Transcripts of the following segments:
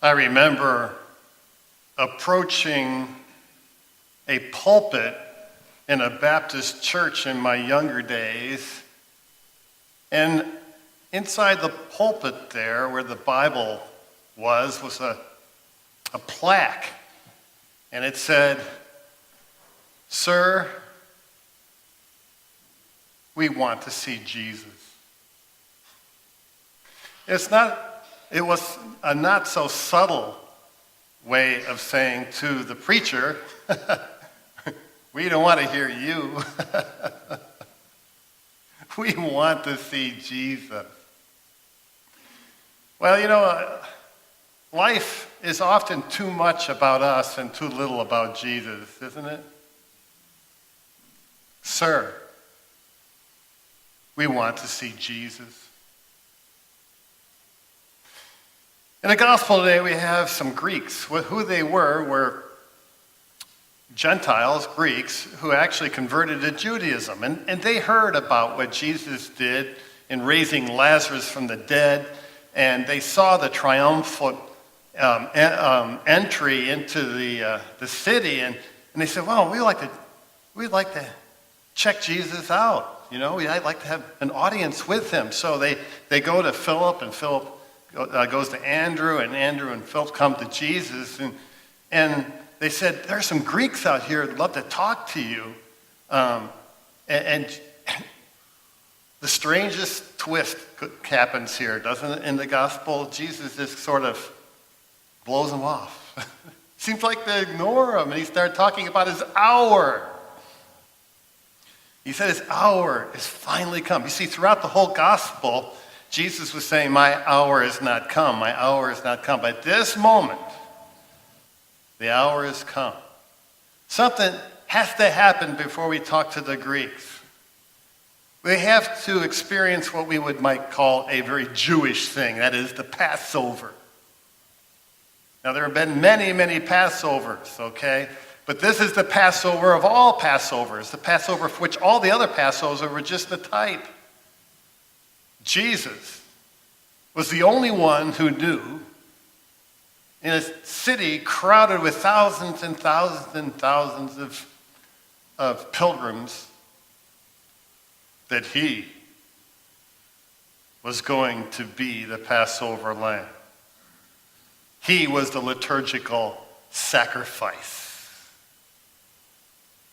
I remember approaching a pulpit in a Baptist church in my younger days, and inside the pulpit there, where the Bible was a plaque, and it said, "Sir, we want to see Jesus." It was a not so subtle way of saying to the preacher, we don't want to hear you. We want to see Jesus. Well, life is often too much about us and too little about Jesus, isn't it? Sir, we want to see Jesus. In the gospel today, we have some Greeks. Who they were Gentiles, Greeks, who actually converted to Judaism. And they heard about what Jesus did in raising Lazarus from the dead, and they saw the triumphant entry into the city, and they said, well, we'd like to check Jesus out. I'd like to have an audience with him. So they go to Philip, and Philip goes to Andrew, and Andrew and Philip come to Jesus, and they said, there are some Greeks out here who'd love to talk to you. And the strangest twist happens here, doesn't it? In the gospel, Jesus just sort of blows them off. Seems like they ignore him, and he started talking about his hour. He said his hour is finally come. You see, throughout the whole gospel, Jesus was saying, my hour is not come, my hour is not come. But at this moment, the hour has come. Something has to happen before we talk to the Greeks. We have to experience what we might call a very Jewish thing, that is the Passover. Now, there have been many, many Passovers, okay? But this is the Passover of all Passovers, the Passover for which all the other Passovers were just a type. Jesus was the only one who knew, in a city crowded with thousands and thousands and thousands of pilgrims, that he was going to be the Passover lamb. He was the liturgical sacrifice.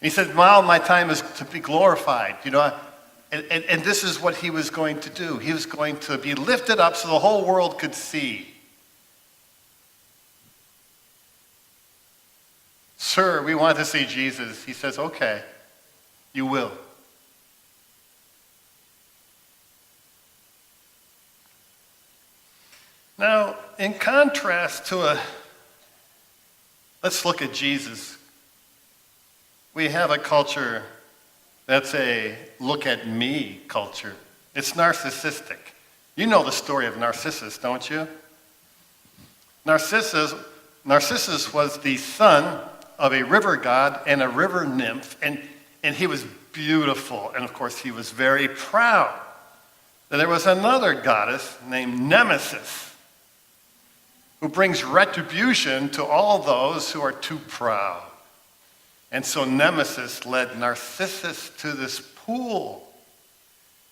He said, now my time is to be glorified. And this is what he was going to do. He was going to be lifted up so the whole world could see. Sir, we want to see Jesus. He says, okay, you will. Now, in contrast to let's look at Jesus. We have a culture that's a look at me culture. It's narcissistic. You know the story of Narcissus, don't you? Narcissus was the son of a river god and a river nymph, and he was beautiful, and of course he was very proud. Then there was another goddess named Nemesis, who brings retribution to all those who are too proud. And so Nemesis led Narcissus to this pool,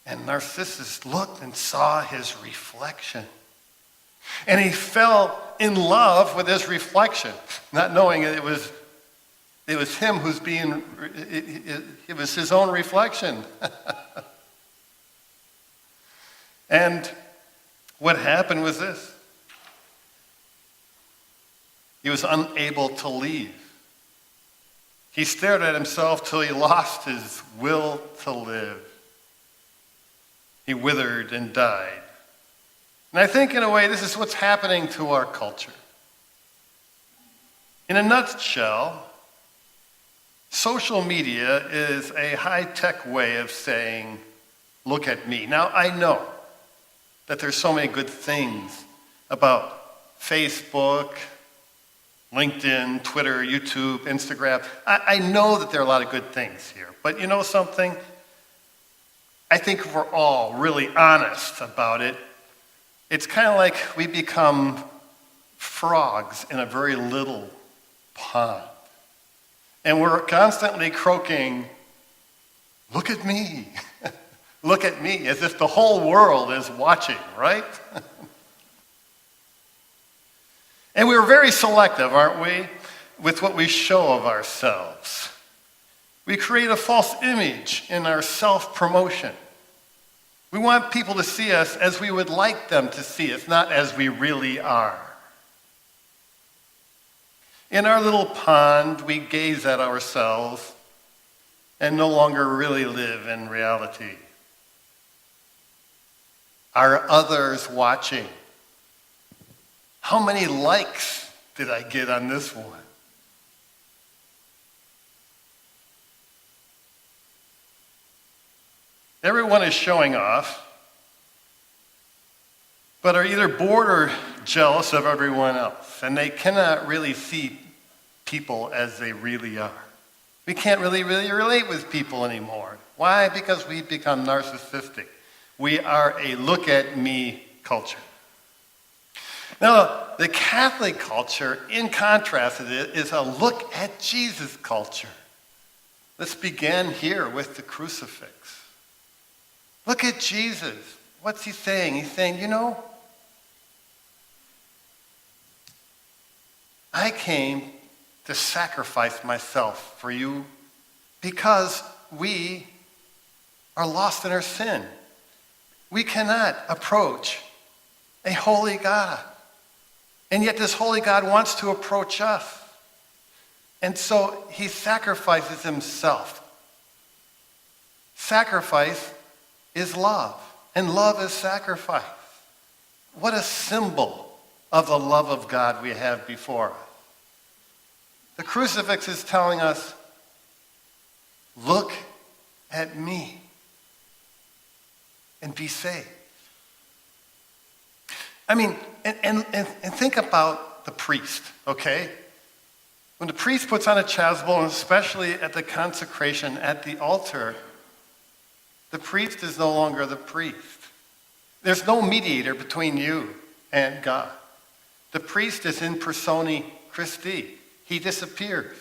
and Narcissus looked and saw his reflection. And he fell in love with his reflection, not knowing it was him who's it was his own reflection. And what happened was this. He was unable to leave. He stared at himself till he lost his will to live. He withered and died. And I think in a way this is what's happening to our culture. In a nutshell, social media is a high-tech way of saying, look at me. Now, I know that there's so many good things about Facebook, LinkedIn, Twitter, YouTube, Instagram. I know that there are a lot of good things here. But you know something? I think if we're all really honest about it, it's kind of like we become frogs in a very little pond. And we're constantly croaking, "Look at me, look at me," as if the whole world is watching, right? And we're very selective, aren't we, with what we show of ourselves. We create a false image in our self-promotion. We want people to see us as we would like them to see us, not as we really are. In our little pond, we gaze at ourselves and no longer really live in reality. Are others watching? How many likes did I get on this one? Everyone is showing off, but are either bored or jealous of everyone else, and they cannot really see people as they really are. We can't really relate with people anymore. Why? Because we've become narcissistic. We are a look-at-me culture. Now, the Catholic culture, in contrast to it, is a look-at-Jesus culture. Let's begin here with the crucifix. Look at Jesus. What's he saying? He's saying, I came to sacrifice myself for you because we are lost in our sin. We cannot approach a holy God. And yet this holy God wants to approach us. And so he sacrifices himself. Sacrifice is love, and love is sacrifice. What a symbol of the love of God we have before us. The crucifix is telling us, look at me and be saved. I mean, and think about the priest, okay? When the priest puts on a chasuble, and especially at the consecration at the altar, the priest is no longer the priest. There's no mediator between you and God. The priest is in persona Christi. He disappears.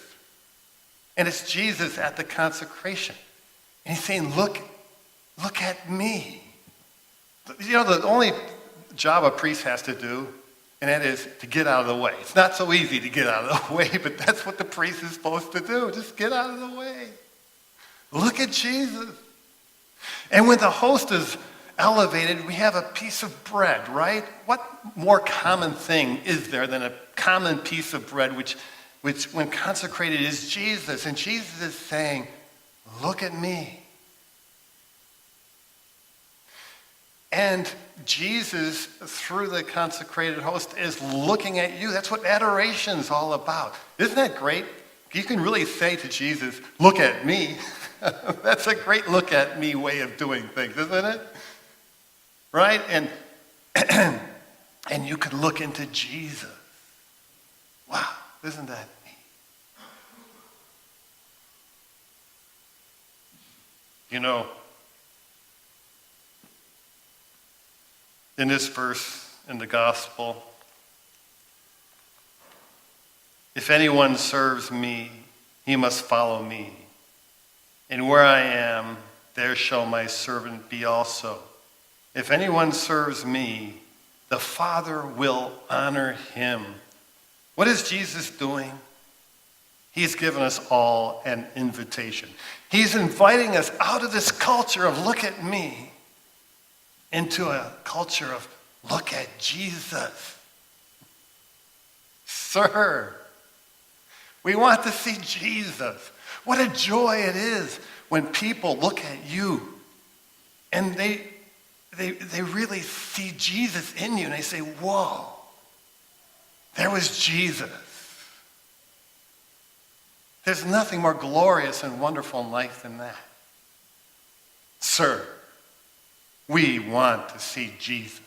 And it's Jesus at the consecration. And he's saying, look at me. The only job a priest has to do, and that is to get out of the way. It's not so easy to get out of the way, but that's what the priest is supposed to do. Just get out of the way. Look at Jesus. And when the host is elevated, we have a piece of bread, right? What more common thing is there than a common piece of bread, which when consecrated is Jesus? And Jesus is saying, look at me. And Jesus, through the consecrated host, is looking at you. That's what adoration is all about. Isn't that great? You can really say to Jesus, look at me. That's a great look at me way of doing things, isn't it? Right? And you can look into Jesus. Wow, isn't that neat? In this verse in the gospel, if anyone serves me, he must follow me. And where I am, there shall my servant be also. If anyone serves me, the Father will honor him. What is Jesus doing? He's given us all an invitation. He's inviting us out of this culture of look at me into a culture of look at Jesus. Sir, we want to see Jesus. What a joy it is when people look at you and they really see Jesus in you and they say, whoa, there was Jesus. There's nothing more glorious and wonderful in life than that. Sir, we want to see Jesus.